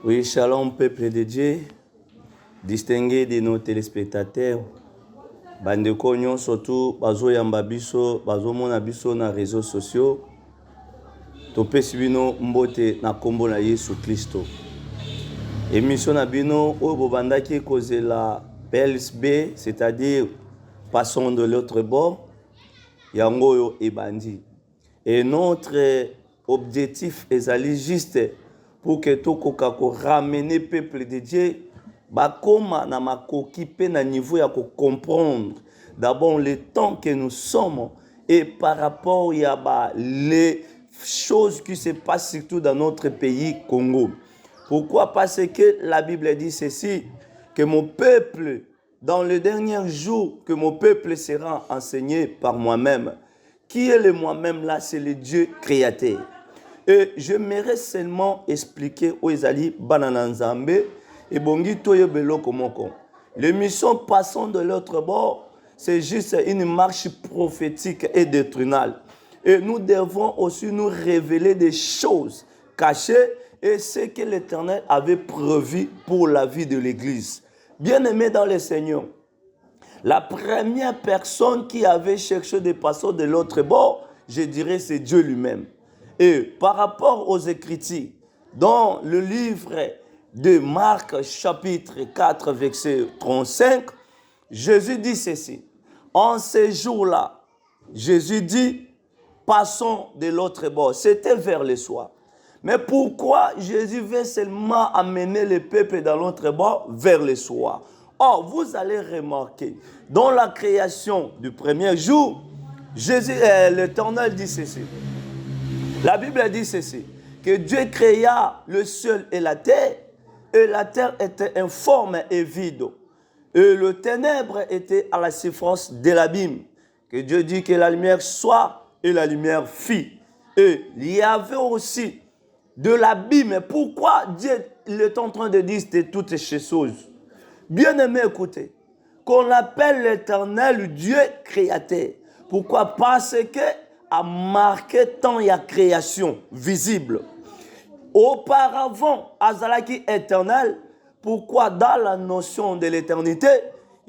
Oui, shalom peuple de Dieu, distingué de nos téléspectateurs. Bandeko surtout bazo yamba biso, bazo mona biso na réseaux sociaux. Topesi bino mbote na kombo na Yesu Kristo. Émission na bino oyo bobandaki kozela PLSB, c'est-à-dire passons de l'autre bord. Yango yo ebandi. Et notre objectif est juste pour que tokoka ko ramener peuple de Dieu bakoma na makoki pe na niveau ya ko comprendre d'abord le temps que nous sommes et par rapport à les choses qui se passent surtout dans notre pays Congo. Pourquoi? Parce que la Bible dit ceci, que mon peuple, dans le dernier jour, que mon peuple sera enseigné par moi-même. Qui est le moi-même là? C'est le Dieu créateur. Et j'aimerais seulement expliquer aux Ezali Banananzambe et Bongi Toyo Beloko Moko. L'émission Passons de l'autre bord, c'est juste une marche prophétique et doctrinale. Et nous devons aussi nous révéler des choses cachées et ce que l'Éternel avait prévu pour la vie de l'Église. Bien-aimés dans le Seigneur, la première personne qui avait cherché de passer de l'autre bord, je dirais, c'est Dieu lui-même. Et par rapport aux Écritures, dans le livre de Marc, chapitre 4, verset 35, Jésus dit ceci. En ces jours-là, Jésus dit, passons de l'autre bord. C'était vers le soir. Mais pourquoi Jésus veut seulement amener le peuple dans l'autre bord vers le soir? Or, vous allez remarquer, dans la création du premier jour, l'Éternel dit ceci. La Bible dit ceci, que Dieu créa le ciel et la terre était informe et vide. Et le ténèbre était à la surface de l'abîme. Que Dieu dit que la lumière soit et la lumière fit. Et il y avait aussi de l'abîme. Pourquoi Dieu est en train de dire de toutes ces choses? Bien aimé, écoutez, qu'on appelle l'Éternel Dieu créateur. Pourquoi? Parce que a marqué tant il y a création visible. Auparavant, Azalaki éternel. Pourquoi? Dans la notion de l'éternité,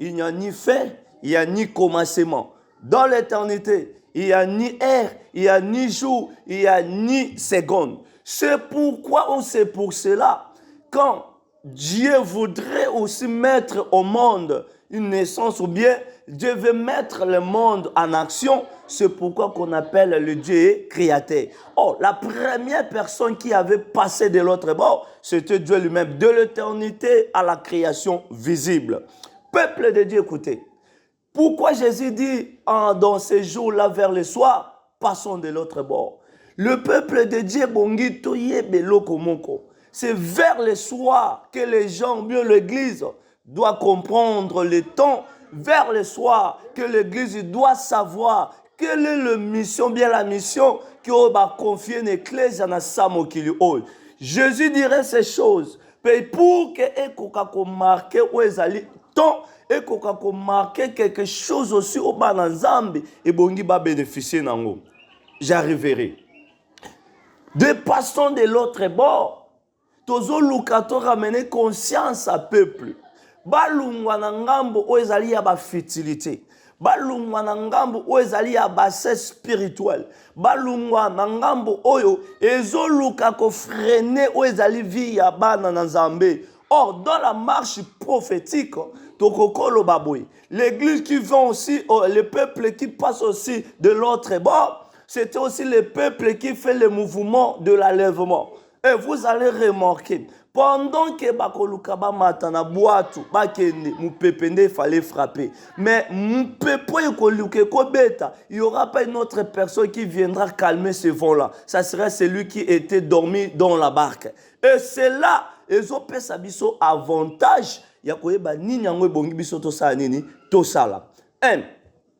il n'y a ni fin, il n'y a ni commencement. Dans l'éternité, il n'y a ni heure, il n'y a ni jour, il n'y a ni seconde. C'est pourquoi, ou c'est pour cela, quand Dieu voudrait aussi mettre au monde une naissance ou bien Dieu veut mettre le monde en action, c'est pourquoi qu'on appelle le Dieu créateur. Oh, la première personne qui avait passé de l'autre bord, c'était Dieu lui-même, de l'éternité à la création visible. Peuple de Dieu, écoutez, pourquoi Jésus dit dans ces jours-là vers le soir, passons de l'autre bord? Le peuple de Dieu, bongi toye beloko moko. C'est vers le soir que les gens, bien l'Église, doit comprendre le temps, vers le soir que l'Église doit savoir quelle est la mission, bien la mission qu'on va confier à l'Église dans sa mokili. Jésus dirait ces choses, mais pour que ekoka ko marquer où ezali temps, ekoka ko marquer quelque chose aussi au bananzambe et bongi ba bénéficier nango. J'arriverai. De passons de l'autre bord. Tozo lukato ramener conscience à peuple. Balungwa na ngambo o ezali ya ba fertilité. Balungwa na ngambo o ezali ya basse spirituel. Balungwa na ngambo oyo ezo luka ko freiner o ezali vie ya bana na Nzambe. Or dans la marche prophétique, tokokolo baboy. L'église qui vient aussi, le peuple qui passe aussi de l'autre bord, c'était aussi le peuple qui fait le mouvement de l'enlèvement. Et vous allez remarquer, pendant que bakoluka ba matana boatu bakende mupepende fallait frapper, mais mupepo ekoluke ko beta, il y aura pas une autre personne qui viendra calmer ce vent-là. Ça serait celui qui était dormi dans la barque. Et c'est là ils ont payé sa biso avantage ya koyeba nini yango ebongi biso to sala nini to sala.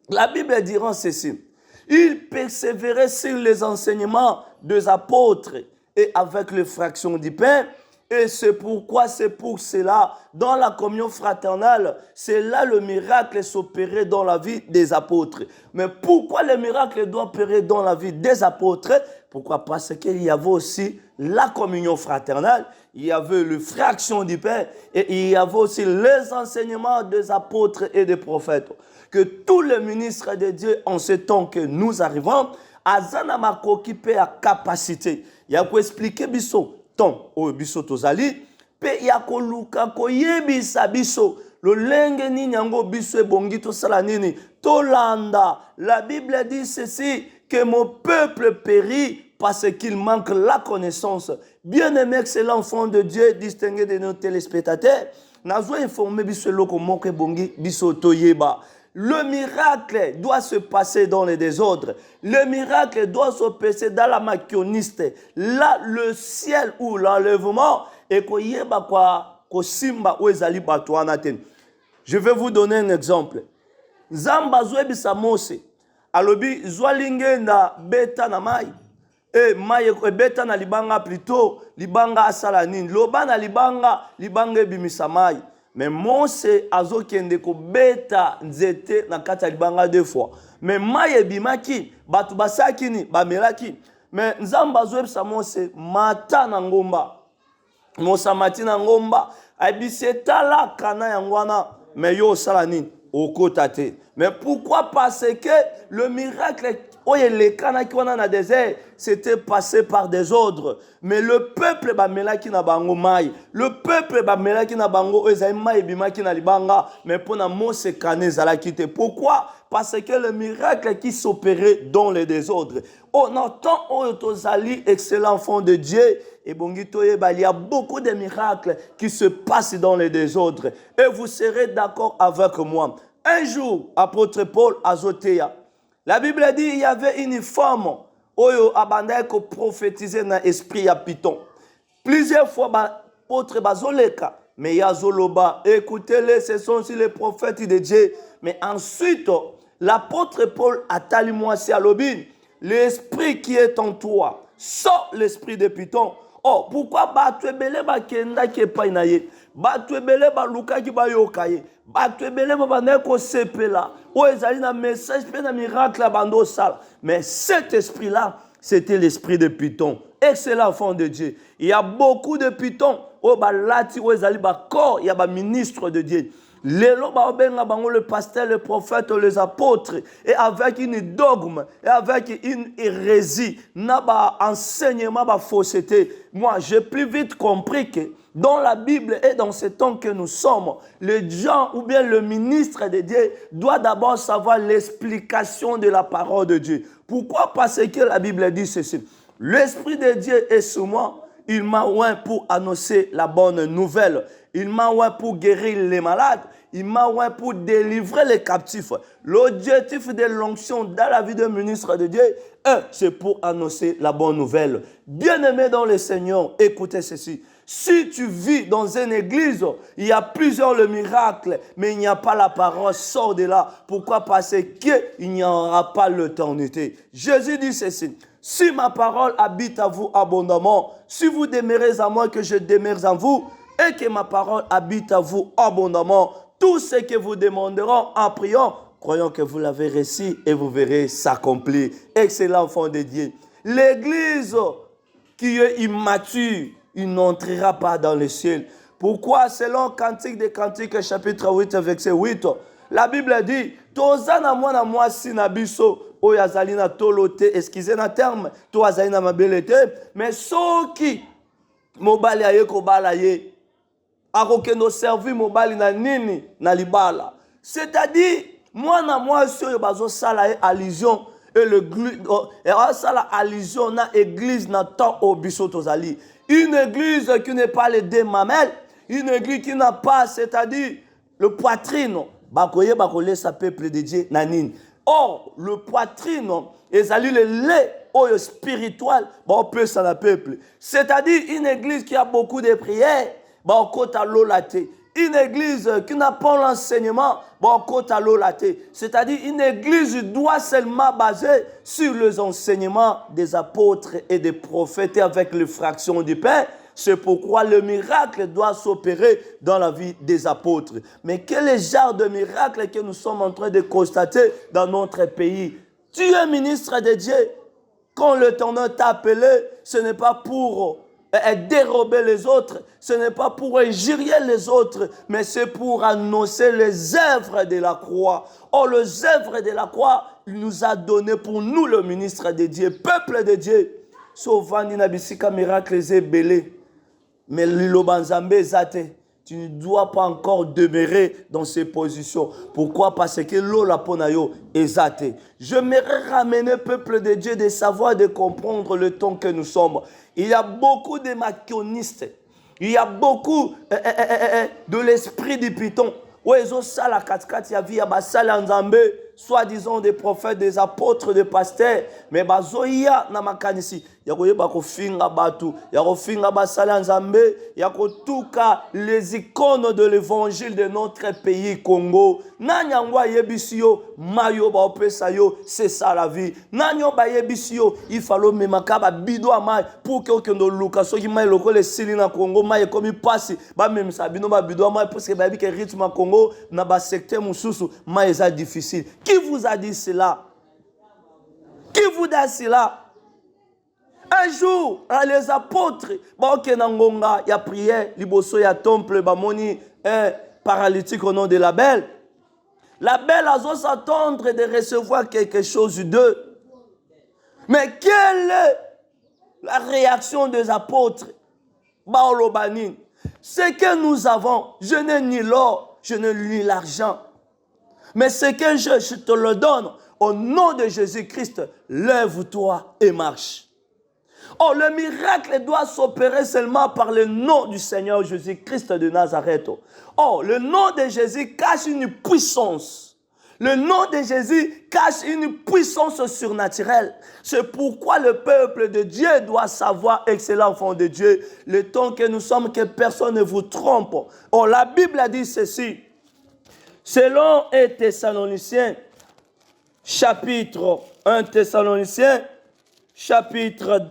La Bible dira ceci. Il persévérait sur les enseignements des apôtres et avec les fractions du pain Et c'est pourquoi, c'est pour cela, dans la communion fraternelle, c'est là le miracle s'opérer dans la vie des apôtres. Mais pourquoi le miracle doit opérer dans la vie des apôtres? Pourquoi? Parce qu'il y avait aussi la communion fraternelle, il y avait la fraction du pain, et il y avait aussi les enseignements des apôtres et des prophètes. Que tous les ministres de Dieu, en ce temps que nous arrivons, azana makoki pe a capacité. Il y a expliquer biso temps au biso tozali, pe ya koluka koyebisa biso lolenge nini yango biso ebongi tosala nini tolanda. La Bible dit ceci, que mon peuple périt parce qu'il manque la connaissance. Bien-aimé, excellent enfant de Dieu, distingué de nos téléspectateurs, nazo informé biso loko moke bongi biso toyeba. Le miracle doit se passer dans les désordres. Le miracle doit se passer dans la macchioniste. Là, le ciel ou l'enlèvement et koyeba kwa kosimba ou ezali batuana ten. Je vais vous donner un exemple. Zamba zoebisa Mose. Alobi zwalinge na beta na mai. E mai beta na libanga plutôt libanga asala nini. Loba na libanga ebimisa mai. Mais Mose azokende ko beta nzete na kati libanga deux fois. Mais mai ebimaki batu basaki ni bamelaki. Mais nzamba azoebisa Mose mata na ngomba. Mosa mati na ngomba abiseta la kana yangwana mais yo sala nini okota te. Mais pourquoi? Parce que le miracle les kana qui na désert c'était passé par des ordres. Mais le peuple bamelaki na bango mai. Le peuple bamelaki na bango ezai mai bimaki na libanga mais pona Mose kana zala kite. Pourquoi? Parce que le miracle qui s'opérait dans les désordres. On entend Otozali, excellent enfant de Dieu, et il y a beaucoup de miracles qui se passent dans les désordres. Et vous serez d'accord avec moi. Un jour, apôtre Paul Azotea, la Bible dit qu'il y avait une femme qui a prophétisé dans l'esprit à Python. Plusieurs fois, apôtre Bazoleka, mais Yazoloba, écoutez-les, ce sont aussi les prophètes de Dieu. Mais ensuite, l'apôtre Paul a talimoi à l'obin, l'esprit qui est en toi, sort l'esprit de Python. Oh, pourquoi batwebele ba kenda ke painaye? Batwebele ba luka ki ba yokaye. Batwebele ba baneko sepela. O ezali na message pe na miracle bando sala. Mais cet esprit-là, c'était l'esprit de Python. Excellent enfant de Dieu. Il y a beaucoup de Python. O ba lati o ezali ba corps, il y a ba ministre de Dieu. Le pasteur, le prophète, les apôtres, et avec une dogme, et avec une hérésie, n'a enseignement, fausseté. Moi, j'ai plus vite compris que dans la Bible et dans ce temps que nous sommes, les gens ou bien le ministre de Dieu doit d'abord savoir l'explication de la parole de Dieu. Pourquoi? Parce que la Bible dit ceci. L'Esprit de Dieu est sur moi. Il m'a oint pour annoncer la bonne nouvelle. Il m'a oint pour guérir les malades. Il m'a oint pour délivrer les captifs. L'objectif de l'onction dans la vie d'un ministre de Dieu, c'est pour annoncer la bonne nouvelle. Bien-aimé dans le Seigneur, écoutez ceci. Si tu vis dans une église, il y a plusieurs miracles, mais il n'y a pas la parole, sors de là. Pourquoi? Parce qu'il n'y aura pas l'éternité. Jésus dit ceci. Si ma parole habite à vous abondamment, si vous demeurez en moi, que je demeure en vous, et que ma parole habite à vous abondamment, tout ce que vous demanderez en priant, croyons que vous l'avez reçu et vous verrez s'accomplir. Excellent enfant de Dieu. L'église qui est immature, il n'entrera pas dans le ciel. Pourquoi? Selon Cantique des Cantiques, chapitre 8, verset 8, la Bible dit, Tozana mwana mwasi na biso, oyazali na tolote, excusez na terme, toazali na mabelete, mais soki mobali aye kobala ye, akokendo servi mobali na nini na libala. C'est-à-dire, mwana mwasi oyo bazo sala ye allusion, et le sala allusion na église na temps au biso tozali. Une église qui n'est pas les deux mamelles, une église qui n'a pas, c'est-à-dire le poitrine, bakoye bakole sa peuple de Dieu nanine. Or, le poitrine, et ça le lait spirituel, on peut ça la peuple. C'est-à-dire une église qui a beaucoup de prières, on côte à l'olate. Une église qui n'a pas l'enseignement, on côte à l'olate. C'est-à-dire une église doit seulement baser sur les enseignements des apôtres et des prophètes avec les fractions du pain. C'est pourquoi le miracle doit s'opérer dans la vie des apôtres. Mais quel est le genre de miracle que nous sommes en train de constater dans notre pays? Tu es ministre de Dieu. Quand l'Éternel t'a appelé, ce n'est pas pour dérober les autres, ce n'est pas pour injurier les autres, mais c'est pour annoncer les œuvres de la croix. Or, les œuvres de la croix, il nous a donné pour nous le ministre de Dieu, peuple de Dieu. Souvent, il y a des miracles belés, mais l'Ilobanzambe zate. Tu ne dois pas encore demeurer dans ces positions. Pourquoi? Parce que l'Ola Ponayo est zate. J'aimerais ramener peuple de Dieu de savoir, de comprendre le temps que nous sommes. Il y a beaucoup de machiavélistes. Il y a beaucoup de l'esprit du python. Où ils ont ça la 4-4, il y a vu, il y a ça l'Anzambe, soi-disant des prophètes, des apôtres, des pasteurs. Mais bazoya na makanisi. Yakoye bako finga batu, yako finga basala Nzambe, yako tuka les icônes de l'évangile de notre pays Congo. Nanyangwa yebisio, mayo ba opesa yo, c'est ça la vie. Nanyo ba yebisio, il fallait me makaba bido amai pour que okendo luka so ki mai loko le sili na Congo, mai komi pasi, ba même ça bino ba bido amai parce que ba bi ke rythme Congo na ba secteur mususu, mai eza difficile. Qui vous a dit cela? Qui vous a dit cela? Un jour, les apôtres, il y a prié, liboso ya temple, bamoni, un paralytique au nom de la belle. La belle a besoin s'attendre de recevoir quelque chose d'eux. Mais quelle est la réaction des apôtres? Ce que nous avons, je n'ai ni l'or, je n'ai ni l'argent. Mais ce que je te le donne, au nom de Jésus-Christ, lève-toi et marche. Oh, le miracle doit s'opérer seulement par le nom du Seigneur Jésus-Christ de Nazareth. Oh, le nom de Jésus cache une puissance. Le nom de Jésus cache une puissance surnaturelle. C'est pourquoi le peuple de Dieu doit savoir, excellent enfant de Dieu, le temps que nous sommes, que personne ne vous trompe. Oh, la Bible a dit ceci. Selon 1 Thessaloniciens, chapitre 1 Thessaloniciens, chapitre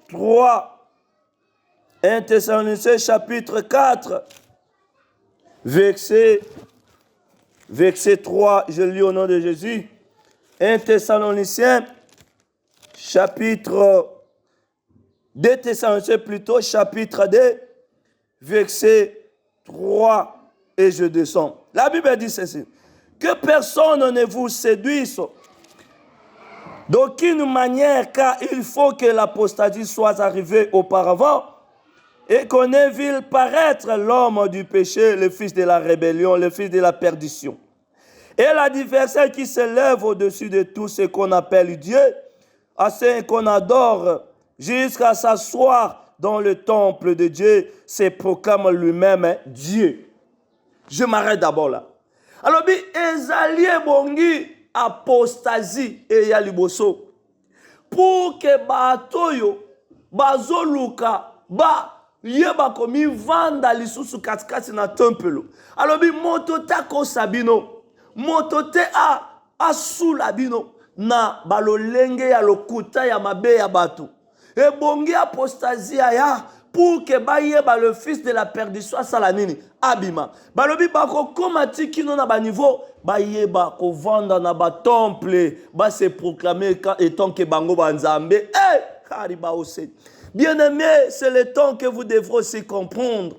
3, 1 Thessaloniciens chapitre 4, verset 3, je lis au nom de Jésus. 1 Thessaloniciens chapitre 2 Thessaloniciens plutôt, chapitre 2, verset 3, et je descends. La Bible dit ceci, que personne ne vous séduise d'aucune manière, car il faut que l'apostasie soit arrivée auparavant et qu'on ait vu paraître l'homme du péché, le fils de la rébellion, le fils de la perdition. Et l'adversaire qui s'élève au-dessus de tout ce qu'on appelle Dieu, à ce qu'on adore, jusqu'à s'asseoir dans le temple de Dieu, se proclame lui-même Dieu. Je m'arrête d'abord là. Alors, ezali bongi apostasie et ya liboso pour que batoyo bazoluka ba yeba komi vanda lisusu katikati na temple. Alors moto tako sabino moto te a sula bino na balolenge ya lokuta ya mabe ya bato e bongi apostasie ya pour que bayeba le fils de la perdition salanini abima balobi bako komati kino na ba niveau bayeba ko vanda na ba temple ba se proclamer étant que bango banzambe kariba ose. Bien-aimés, c'est le temps que vous devrez aussi comprendre.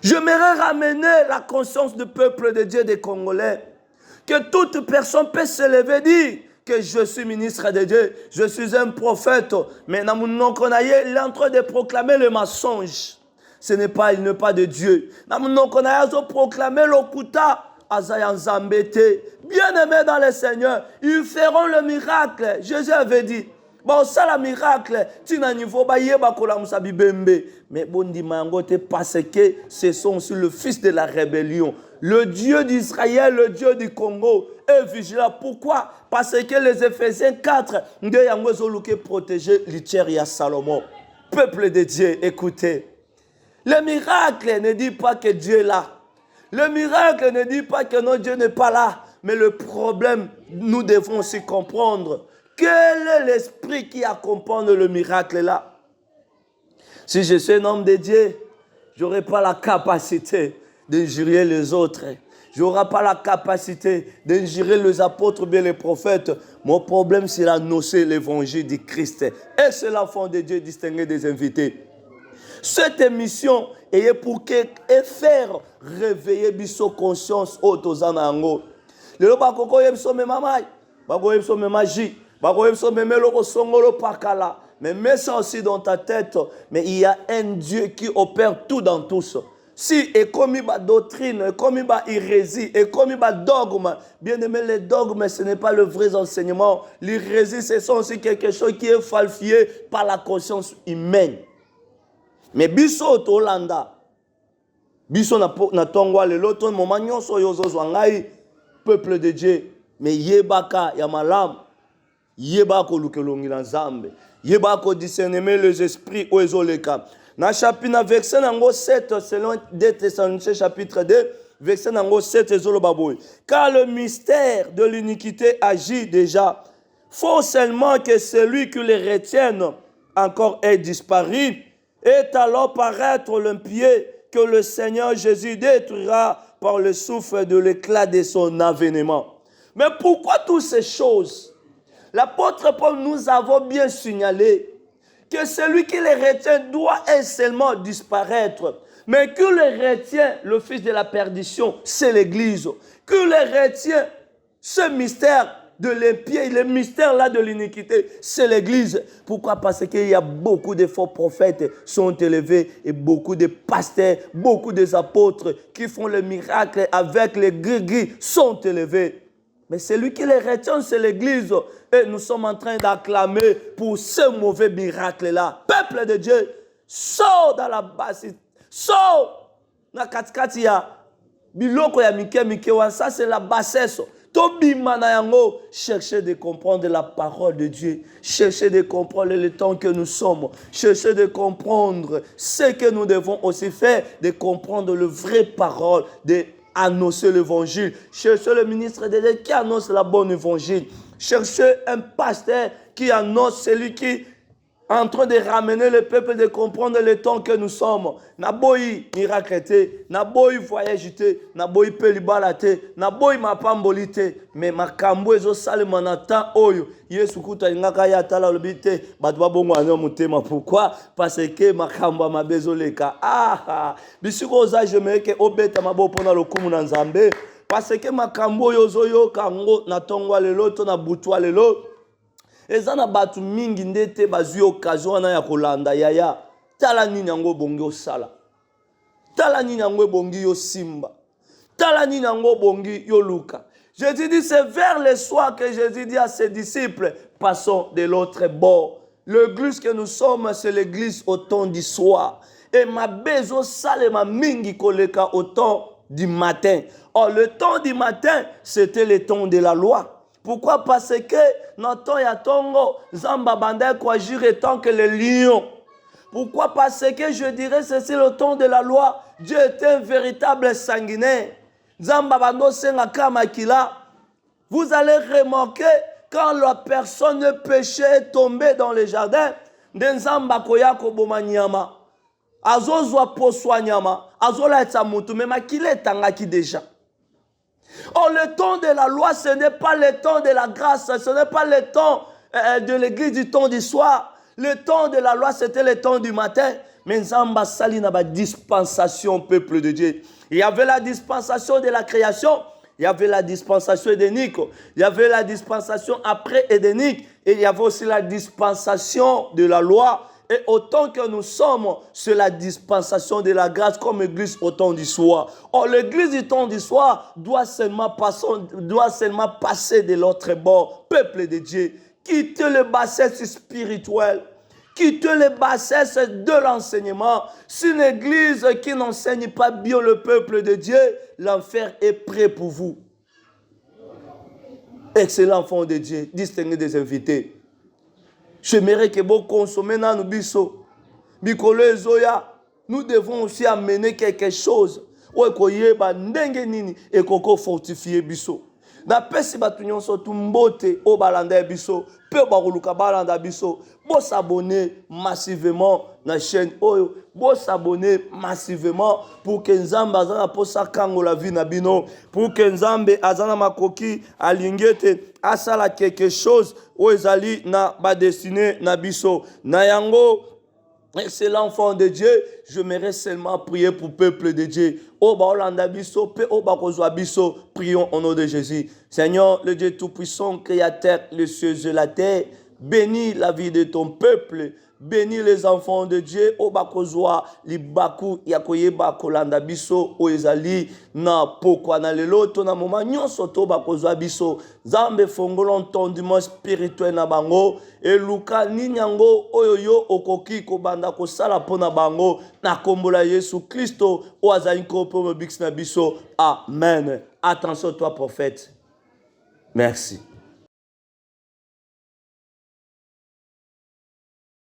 J'aimerais ramener la conscience du peuple de Dieu des Congolais, que toute personne peut se lever et dire que je suis ministre de Dieu, je suis un prophète, mais il est en train de proclamer le mensonge. Ce n'est pas, il n'est pas de Dieu. Il est en train de proclamer l'okuta. Bien-aimés dans le Seigneur, ils feront le miracle. Jésus avait dit, bon, ça le miracle, tu n'as niveau pas yeba kola musabi bembe. Mais bon dimangote parce que ce sont aussi le fils de la rébellion. Le Dieu d'Israël, le Dieu du Congo est vigilant. Pourquoi? Parce que les Éphésiens 4, de Yangozolouke protéger l'Itcheria Salomon. Peuple de Dieu, écoutez. Le miracle ne dit pas que Dieu est là. Le miracle ne dit pas que non, Dieu n'est pas là. Mais le problème, nous devons aussi comprendre quel est l'esprit qui accompagne le miracle là. Si je suis un homme de Dieu, je n'aurai pas la capacité d'injurier les autres. Je n'aurai pas la capacité d'injurier les apôtres, bien les prophètes. Mon problème, c'est d'annoncer l'évangile du Christ. Et c'est l'enfant de Dieu distingué des invités. Cette émission est pour faire réveiller biso conscience autozanango. Le bakoko yemso memamai, bako yemso memaji, bako yemso memelo songolo pakala. Mais mets ça aussi dans ta tête. Mais il y a un Dieu qui opère tout dans tous. Si et comme il y a doctrine, comme il y a hérésie, et comme il y a dogme, bien aimé, les dogmes, ce n'est pas le vrai enseignement. L'hérésie, ce sont aussi quelque chose qui est falsifié par la conscience humaine. Mais biso to Hollanda, biso na tongwa le loto moment nyonso yozo zwangai peuple de Dieu, mais yebaka ya malam, yebako lukelongi na Nzambe, yebako discerner les esprits o ezoleka. Na chapitre verset nango 7 selon 2 Thessaloniciens chapitre 2 verset nango 7 ezolobaboy. Car le mystère de l'iniquité agit déjà. Faut seulement que celui qui les retienne encore ait disparu. Et alors paraître l'impieux que le Seigneur Jésus détruira par le souffle de l'éclat de son avènement. Mais pourquoi toutes ces choses? L'apôtre Paul nous avons bien signalé que celui qui les retient doit seulement disparaître. Mais que les retient le fils de la perdition, c'est l'Église. Que les retient ce mystère de l'impiété, le mystère là de l'iniquité, c'est l'Église. Pourquoi? Parce qu'il y a beaucoup de faux prophètes sont élevés et beaucoup de pasteurs, beaucoup d'apôtres qui font le miracle avec les gris sont élevés. Mais celui qui les retient, c'est l'Église. Et nous sommes en train d'acclamer pour ce mauvais miracle-là. Peuple de Dieu, sors dans la bassiste, sors dans la katikatia. Biloko ya mike wa, ça c'est la bassesse. Cherchez de comprendre la parole de Dieu. Cherchez de comprendre le temps que nous sommes. Cherchez de comprendre ce que nous devons aussi faire, de comprendre le vrai parole, de annoncer l'évangile. Cherchez le ministre de Dieu qui annonce la bonne évangile. Cherchez un pasteur qui annonce celui qui est en train de ramener le peuple, de comprendre le temps que nous sommes. Naboyi miracle, naboyi voyage, naboyi pelibalate, naboyi mapambolite, mais makambo ezo sale manata oyo. Yesu kuta ngaka ya tala lobite, batwa bongo anya mutema. Pourquoi? Parce que makambo mabezoleka. Bisuko za jemeke obeta mabo pona lokumu na Nzambe. Parce que makambo yozo yo kango na tongwa lelo to na butwa lelo. Ezana batu mingi ndete bazui occasion na ya kolanda yaya. Tala nini yango bongi osala. Tala nini yango bongi yo simba. Tala nini yango bongi yo luka. Jésus dit, c'est vers le soir que Jésus dit à ses disciples, passons de l'autre bord. L'église que nous sommes, c'est l'église au temps du soir. Et ma bezo sale ma mingi koleka au temps du matin. Or, le temps du matin, c'était le temps de la loi. Pourquoi? Parce que notre temps ya tongo, Zamba Bandai quoi agir tant que le lion. Pourquoi? Parce que je dirais c'est le temps de la loi. Dieu est un véritable sanguinaire. Zamba Bando senga kamakila. Vous allez remarquer quand la personne péché est tombée dans le jardin, Nzamba koya koboma nyama. Azozwa poswa nyama, azola etsa mutu mema kile tangaki déjà. Or, le temps de la loi, ce n'est pas le temps de la grâce, ce n'est pas le temps de l'église du temps du soir. Le temps de la loi, c'était le temps du matin. Mais Nzamba Sali n'a pas dispensation, peuple de Dieu. Il y avait la dispensation de la création, il y avait la dispensation édénique, il y avait la dispensation après édénique, et il y avait aussi la dispensation de la loi. Et autant que nous sommes, c'est la dispensation de la grâce comme église au temps du soir. Or, l'église du temps du soir doit seulement passer de l'autre bord. Peuple de Dieu, quittez le bassesse spirituel, quittez le bassesse de l'enseignement. C'est une église qui n'enseigne pas bien le peuple de Dieu, l'enfer est prêt pour vous. Excellent enfant de Dieu, distingué des invités. J'aimerais que vous consommiez dans nos biso. Bikolo ezoya, nous devons aussi amener quelque chose. Et koko fortifier biso. Na pesi batu nyonso tumbote o balanda biso, pe bakoluka balanda biso. Bo s'abonner massivement na chaîne oyo, bo s'abonner massivement pour que Nzambe azana posa kango la vie na bino, pour que Nzambe azana makoki alingete asala quelque chose o ezali na ba destiné na biso. Na yango excellent enfant de Dieu, je m'aimerais seulement prier pour le peuple de Dieu. Prions au nom de Jésus. Seigneur, le Dieu Tout-Puissant, Créateur, les cieux et la terre, bénis la vie de ton peuple. Bénis les enfants de Dieu. Obakozwa libaku yakoyeba kolanda biso oezali na pokwa na lelo to na moma nyonso to bakozwa biso. Zambe fongolo entendement spirituel na bango eluka ninyango oyoyo okoki kobanda kosala pona bango na kombola Yesu Kristo o azali ko po mobix na biso. Amen. Attention toi prophète. Merci.